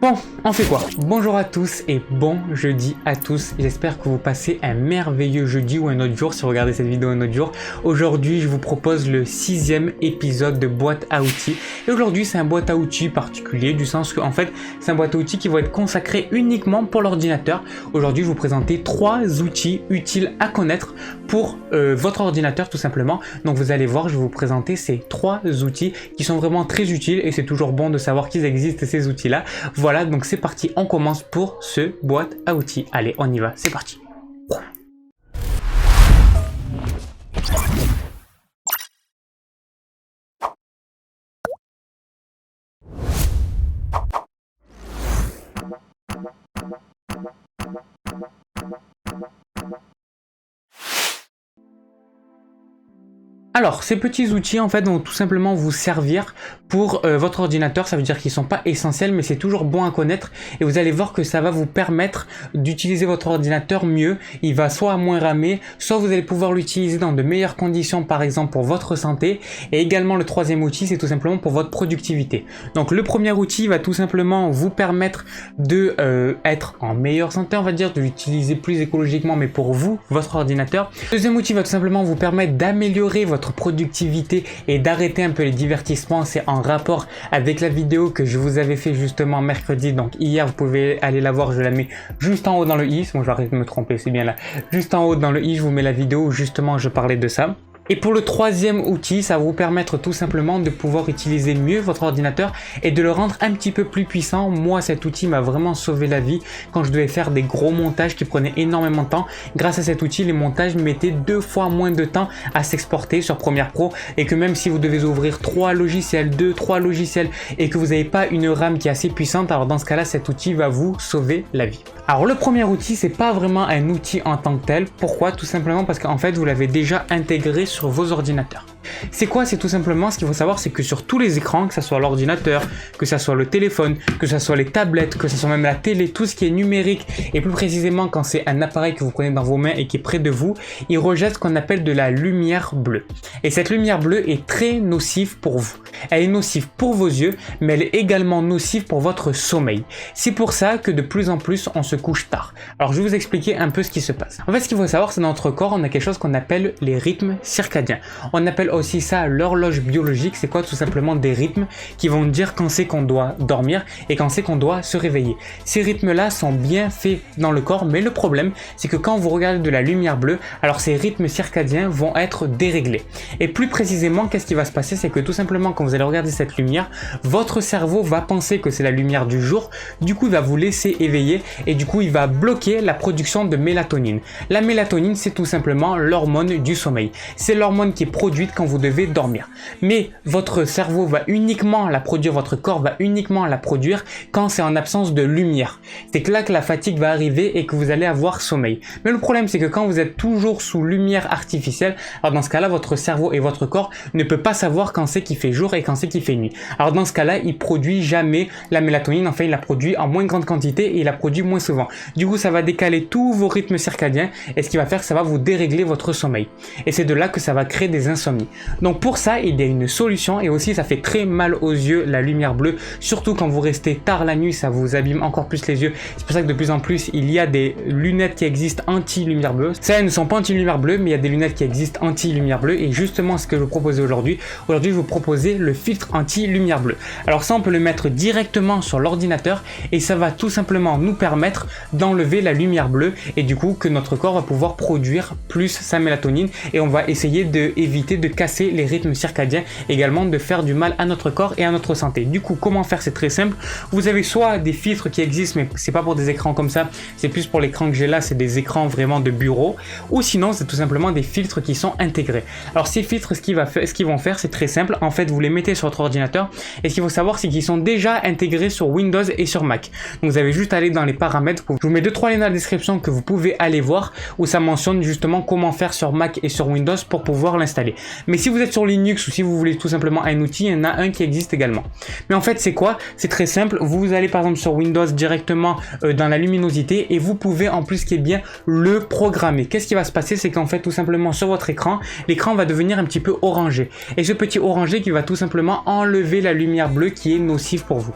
Bon, on fait quoi? Bonjour à tous et bon jeudi à tous. J'espère que vous passez un merveilleux jeudi ou un autre jour si vous regardez cette vidéo un autre jour. Aujourd'hui, je vous propose le 6e épisode de boîte à outils. Et aujourd'hui, c'est un boîte à outils particulier du sens que, en fait, c'est un boîte à outils qui va être consacré uniquement pour l'ordinateur. Aujourd'hui, je vais vous présenter 3 outils utiles à connaître pour votre ordinateur tout simplement. Donc vous allez voir, je vais vous présenter ces 3 outils qui sont vraiment très utiles et c'est toujours bon de savoir qu'ils existent ces outils-là. Voilà, donc c'est parti, on commence pour ce boîte à outils. Allez, on y va, c'est parti. Alors, ces petits outils en fait vont tout simplement vous servir pour votre ordinateur. Ça veut dire qu'ils sont pas essentiels, mais c'est toujours bon à connaître. Et vous allez voir que ça va vous permettre d'utiliser votre ordinateur mieux. Il va soit moins ramer, soit vous allez pouvoir l'utiliser dans de meilleures conditions, par exemple pour votre santé. Et également le troisième outil, c'est tout simplement pour votre productivité. Donc le premier outil va tout simplement vous permettre de être en meilleure santé, on va dire, de l'utiliser plus écologiquement, mais pour vous, votre ordinateur. Le deuxième outil va tout simplement vous permettre d'améliorer votre productivité et d'arrêter un peu les divertissements. C'est en rapport avec la vidéo que je vous avais fait justement mercredi, donc hier, vous pouvez aller la voir, je la mets juste en haut dans le i, bon j'arrête de me tromper, c'est bien là, juste en haut dans le i, je vous mets la vidéo où justement je parlais de ça. Et pour le troisième outil, ça va vous permettre tout simplement de pouvoir utiliser mieux votre ordinateur et de le rendre un petit peu plus puissant. Moi, cet outil m'a vraiment sauvé la vie quand je devais faire des gros montages qui prenaient énormément de temps. Grâce à cet outil, les montages mettaient 2 fois moins de temps à s'exporter sur Premiere Pro et que même si vous devez ouvrir 3 logiciels, 2-3 logiciels et que vous n'avez pas une RAM qui est assez puissante, alors dans ce cas-là, cet outil va vous sauver la vie. Alors le premier outil, c'est pas vraiment un outil en tant que tel. Pourquoi? Tout simplement parce qu'en fait, vous l'avez déjà intégré sur vos ordinateurs. C'est quoi? C'est tout simplement, ce qu'il faut savoir, c'est que sur tous les écrans, que ce soit l'ordinateur, que ce soit le téléphone, que ce soit les tablettes, que ce soit même la télé, tout ce qui est numérique, et plus précisément quand c'est un appareil que vous prenez dans vos mains et qui est près de vous, il rejette ce qu'on appelle de la lumière bleue. Et cette lumière bleue est très nocive pour vous. Elle est nocive pour vos yeux, mais elle est également nocive pour votre sommeil. C'est pour ça que de plus en plus, on se couche tard. Alors je vais vous expliquer un peu ce qui se passe. En fait, ce qu'il faut savoir, c'est dans notre corps, on a quelque chose qu'on appelle les rythmes circadiens. On appelle aussi ça l'horloge biologique. C'est quoi? Tout simplement des rythmes qui vont dire quand c'est qu'on doit dormir et quand c'est qu'on doit se réveiller. Ces rythmes-là sont bien faits dans le corps, mais le problème, c'est que quand vous regardez de la lumière bleue, alors ces rythmes circadiens vont être déréglés. Et plus précisément, qu'est-ce qui va se passer? C'est que tout simplement, quand vous allez regarder cette lumière, votre cerveau va penser que c'est la lumière du jour. Du coup, il va vous laisser éveiller et du coup, il va bloquer la production de mélatonine. La mélatonine, c'est tout simplement l'hormone du sommeil. C'est l'hormone qui est produite quand vous devez dormir. Mais votre cerveau va uniquement la produire, votre corps va uniquement la produire quand c'est en absence de lumière. C'est là que la fatigue va arriver et que vous allez avoir sommeil. Mais le problème, c'est que quand vous êtes toujours sous lumière artificielle, alors dans ce cas-là, votre cerveau et votre corps ne peut pas savoir quand c'est qu'il fait jour et quand c'est qu'il fait nuit. Alors dans ce cas-là, il produit jamais la mélatonine, enfin il la produit en moins grande quantité et il la produit moins souvent. Du coup, ça va décaler tous vos rythmes circadiens et ce qui va faire, ça va vous dérégler votre sommeil. Et c'est de là que ça va créer des insomnies. Donc pour ça, il y a une solution et aussi ça fait très mal aux yeux la lumière bleue, surtout quand vous restez tard la nuit, ça vous abîme encore plus les yeux. C'est pour ça que de plus en plus, il y a des lunettes qui existent anti-lumière bleue. Ça, elles ne sont pas anti-lumière bleue, mais il y a des lunettes qui existent anti-lumière bleue et justement ce que je vous propose aujourd'hui. Aujourd'hui, je vous proposer le filtre anti-lumière bleue. Alors ça, on peut le mettre directement sur l'ordinateur et ça va tout simplement nous permettre d'enlever la lumière bleue et du coup que notre corps va pouvoir produire plus sa mélatonine et on va essayer d'éviter de casser les rythmes circadiens, également de faire du mal à notre corps et à notre santé. Du coup, comment faire? C'est très simple. Vous avez soit des filtres qui existent, mais c'est pas pour des écrans comme ça, c'est plus pour l'écran que j'ai là, c'est des écrans vraiment de bureau, ou sinon c'est tout simplement des filtres qui sont intégrés. Alors ces filtres, ce qu'ils vont faire, c'est très simple. En fait, vous les mettez sur votre ordinateur et ce qu'il faut savoir, c'est qu'ils sont déjà intégrés sur Windows et sur Mac. Donc vous avez juste à aller dans les paramètres. Je vous mets 2-3 liens dans la description que vous pouvez aller voir où ça mentionne justement comment faire sur Mac et sur Windows pour pouvoir l'installer. Mais si vous êtes sur Linux ou si vous voulez tout simplement un outil, il y en a un qui existe également. Mais en fait, c'est quoi? C'est très simple. Vous allez par exemple sur Windows directement dans la luminosité et vous pouvez en plus, ce qui est bien, le programmer. Qu'est-ce qui va se passer? C'est qu'en fait, tout simplement sur votre écran, l'écran va devenir un petit peu orangé. Et ce petit orangé qui va tout simplement enlever la lumière bleue qui est nocive pour vous.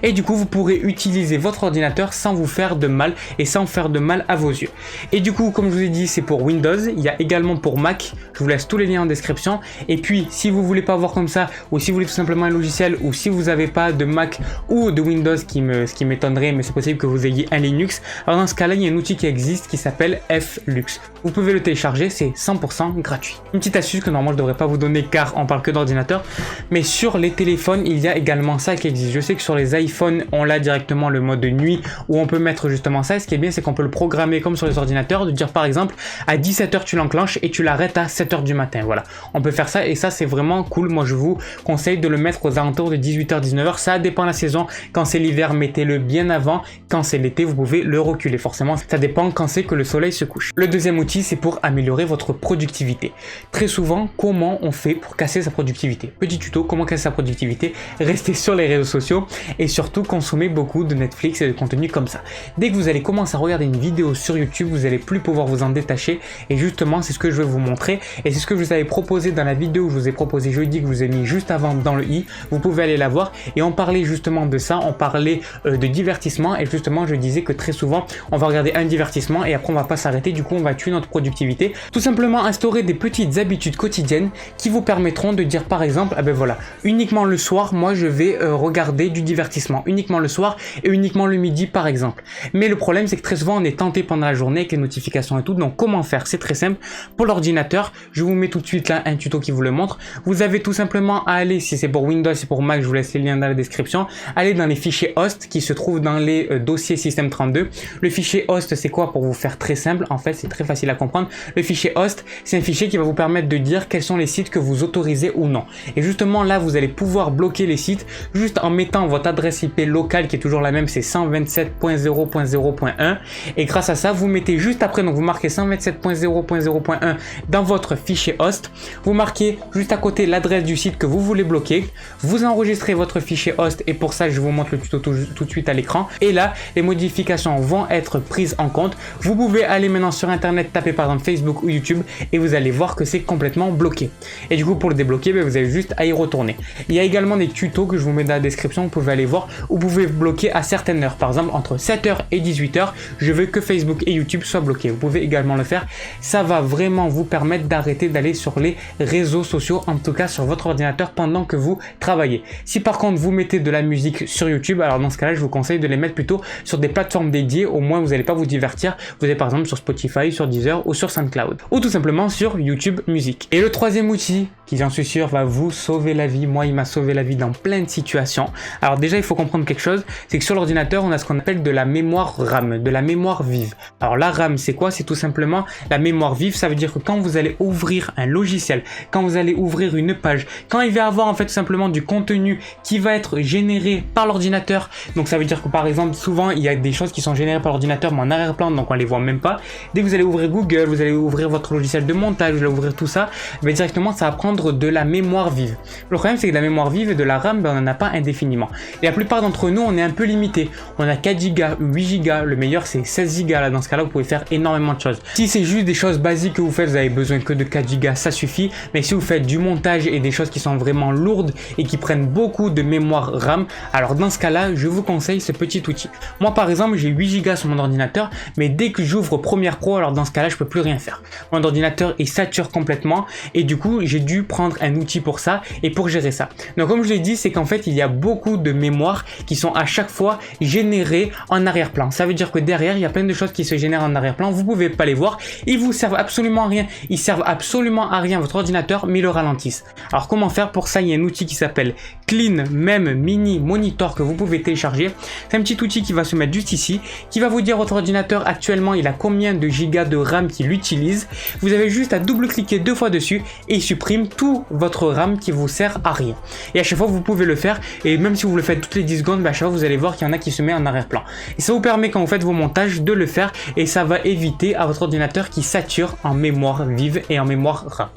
Et du coup, vous pourrez utiliser votre ordinateur sans vous faire de mal et sans faire de mal à vos yeux. Et du coup, comme je vous ai dit, c'est pour Windows. Il y a également pour Mac. Je vous laisse tous les liens en description. Et puis, si vous voulez pas voir comme ça, ou si vous voulez tout simplement un logiciel, ou si vous n'avez pas de Mac ou de Windows, ce qui m'étonnerait, mais c'est possible que vous ayez un Linux. Alors dans ce cas-là, il y a un outil qui existe qui s'appelle Flux. Vous pouvez le télécharger, c'est 100% gratuit. Une petite astuce que normalement je devrais pas vous donner car on parle que d'ordinateur, mais sur les téléphones, il y a également ça qui existe. Je sais que sur les iPhones, on l'a directement le mode nuit où on peut mettre justement ça. Et ce qui est bien, c'est qu'on peut le programmer comme sur les ordinateurs, de dire par exemple à 17h tu l'enclenches et tu l'arrêtes à 7h du matin. Voilà, on peut faire ça et ça c'est vraiment cool. Moi je vous conseille de le mettre aux alentours de 18h-19h. Ça dépend de la saison. Quand c'est l'hiver, mettez-le bien avant. Quand c'est l'été, vous pouvez le reculer. Forcément, ça dépend quand c'est que le soleil se couche. Le deuxième outil, c'est pour améliorer votre productivité. Très souvent, comment on fait pour casser sa productivité? Petit tuto, comment casser sa productivité? Restez sur les réseaux sociaux et surtout consommer beaucoup de Netflix et de contenu comme ça. Dès que vous allez commencer à regarder une vidéo sur YouTube, vous allez plus pouvoir vous en détacher et justement, c'est ce que je vais vous montrer et c'est ce que je vous avais proposé dans la vidéo que je vous ai proposé jeudi, que je vous ai mis juste avant dans le i. Vous pouvez aller la voir et on parlait justement de ça, on parlait de divertissement et justement, je disais que très souvent, on va regarder un divertissement et après on va pas s'arrêter, du coup on va tuer notre productivité. Tout simplement instaurer des petites habitudes quotidiennes qui vous permettront de dire par exemple, ah ben voilà, uniquement le soir, moi je vais regarder du divertissement, uniquement le soir et uniquement le midi par exemple. Mais le problème c'est que très souvent on est tenté pendant la journée avec les notifications et tout, donc comment faire? C'est très simple. Pour l'ordinateur, je vous mets tout de suite là un tuto qui vous le montre. Vous avez tout simplement à aller, si c'est pour Windows, c'est pour Mac, je vous laisse les liens dans la description, aller dans les fichiers host qui se trouvent dans les dossiers System32. Le fichier host c'est quoi? Pour vous faire très simple, en fait c'est très facile à comprendre. Le fichier host c'est un fichier qui va vous permettre de dire quels sont les sites que vous autorisez ou non. Et justement là vous allez pouvoir bloquer les sites juste en mettant votre adresse IP locale qui est toujours la même, c'est 127.0.0.1 et grâce à ça vous mettez juste après, donc vous marquez 127.0.0.1 dans votre fichier host, vous marquez juste à côté l'adresse du site que vous voulez bloquer, vous enregistrez votre fichier host et pour ça je vous montre le tuto tout de suite à l'écran et là les modifications vont être prises en compte. Vous pouvez aller maintenant sur internet, taper par exemple Facebook ou YouTube et vous allez voir que c'est complètement bloqué. Et du coup pour le débloquer, vous avez juste à y retourner. Il y a également des tutos que je vous mets dans la description, vous pouvez aller voir, où vous pouvez bloquer à certaines heures. Par exemple entre 7h et 18h, je veux que Facebook et YouTube soient bloqués. Vous pouvez également le faire. Ça va vraiment vous permettre d'arrêter d'aller sur les réseaux sociaux, en tout cas sur votre ordinateur pendant que vous travaillez. Si par contre vous mettez de la musique sur YouTube, alors dans ce cas-là, je vous conseille de les mettre plutôt sur des plateformes dédiées, au moins vous n'allez pas vous divertir. Vous êtes par exemple sur Spotify, sur Deezer ou sur SoundCloud, ou tout simplement sur YouTube Music. Et le troisième outil, qui j'en suis sûr va vous sauver la vie, moi il m'a sauvé la vie dans plein de situations. Alors déjà il faut comprendre quelque chose, c'est que sur l'ordinateur on a ce qu'on appelle de la mémoire RAM, de la mémoire vive. Alors la RAM c'est quoi? C'est tout simplement la mémoire vive, ça veut dire que quand vous allez ouvrir un logiciel, quand vous allez ouvrir une page, quand il va y avoir en fait tout simplement du contenu qui va être généré par l'ordinateur, donc ça veut dire que par exemple souvent il y a des choses qui sont générées par l'ordinateur mais en arrière-plan, donc on les voit même pas. Dès que vous allez ouvrir Google, vous allez ouvrir votre logiciel de montage, vous allez ouvrir tout ça, mais directement ça va prendre de la mémoire vive. Le problème c'est que la mémoire vive et de la RAM, on n'en a pas indéfiniment. Et la plupart d'entre nous on est un peu limité. On a 4 Go, 8 Go, le meilleur c'est 16 Go. Là dans ce cas là vous pouvez faire énormément de choses. Si c'est juste des choses basiques que vous faites, vous avez besoin que de 4 Go, ça suffit. Mais si vous faites du montage et des choses qui sont vraiment lourdes et qui prennent beaucoup de mémoire RAM, alors dans ce cas là je vous conseille ce petit outil. Moi par exemple j'ai 8 Go sur mon ordinateur, mais dès que j'ouvre Premiere Pro, alors dans ce cas là je peux plus rien faire. Mon ordinateur est saturé complètement et du coup j'ai dû prendre un outil pour ça et pour gérer ça. Donc comme je l'ai dit, c'est qu'en fait il y a beaucoup de mémoire qui sont à chaque fois générées en arrière-plan. Ça veut dire que derrière il y a plein de choses qui se génèrent en arrière-plan, vous pouvez pas les voir, ils vous servent absolument à rien, ils servent absolument à rien votre ordinateur mais ils le ralentissent. Alors comment faire pour ça? Il y a un outil qui s'appelle Clean Mem Mini Monitor que vous pouvez télécharger. C'est un petit outil qui va se mettre juste ici, qui va vous dire votre ordinateur actuellement il a combien de gigas de RAM qu'il utilise. Vous avez juste à double-cliquer 2 fois dessus et il supprime tout votre RAM qui vous sert à rien. Et à chaque fois vous pouvez le faire et même si vous le faites toutes les 10 secondes, à chaque fois vous allez voir qu'il y en a qui se met en arrière-plan. Et ça vous permet quand vous faites vos montages de le faire et ça va éviter à votre ordinateur qui sature en mémoire vive et en mémoire RAM.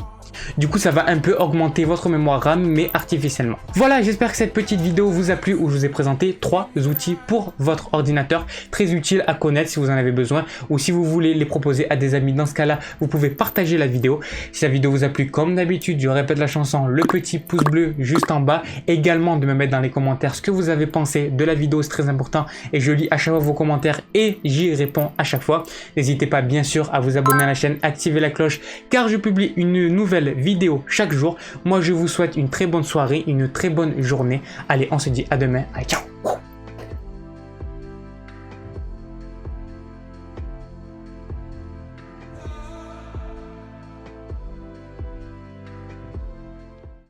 Du coup, ça va un peu augmenter votre mémoire RAM, mais artificiellement. Voilà, j'espère que cette petite vidéo vous a plu où je vous ai présenté 3 outils pour votre ordinateur, très utiles à connaître si vous en avez besoin ou si vous voulez les proposer à des amis. Dans ce cas-là, vous pouvez partager la vidéo. Si la vidéo vous a plu, comme d'habitude, je répète la chanson, le petit pouce bleu juste en bas. Également de me mettre dans les commentaires ce que vous avez pensé de la vidéo, c'est très important et je lis à chaque fois vos commentaires et j'y réponds à chaque fois. N'hésitez pas bien sûr à vous abonner à la chaîne, activer la cloche car je publie une nouvelle vidéo chaque jour. Moi je vous souhaite une très bonne soirée, une très bonne journée. Allez, on se dit à demain. Allez, ciao.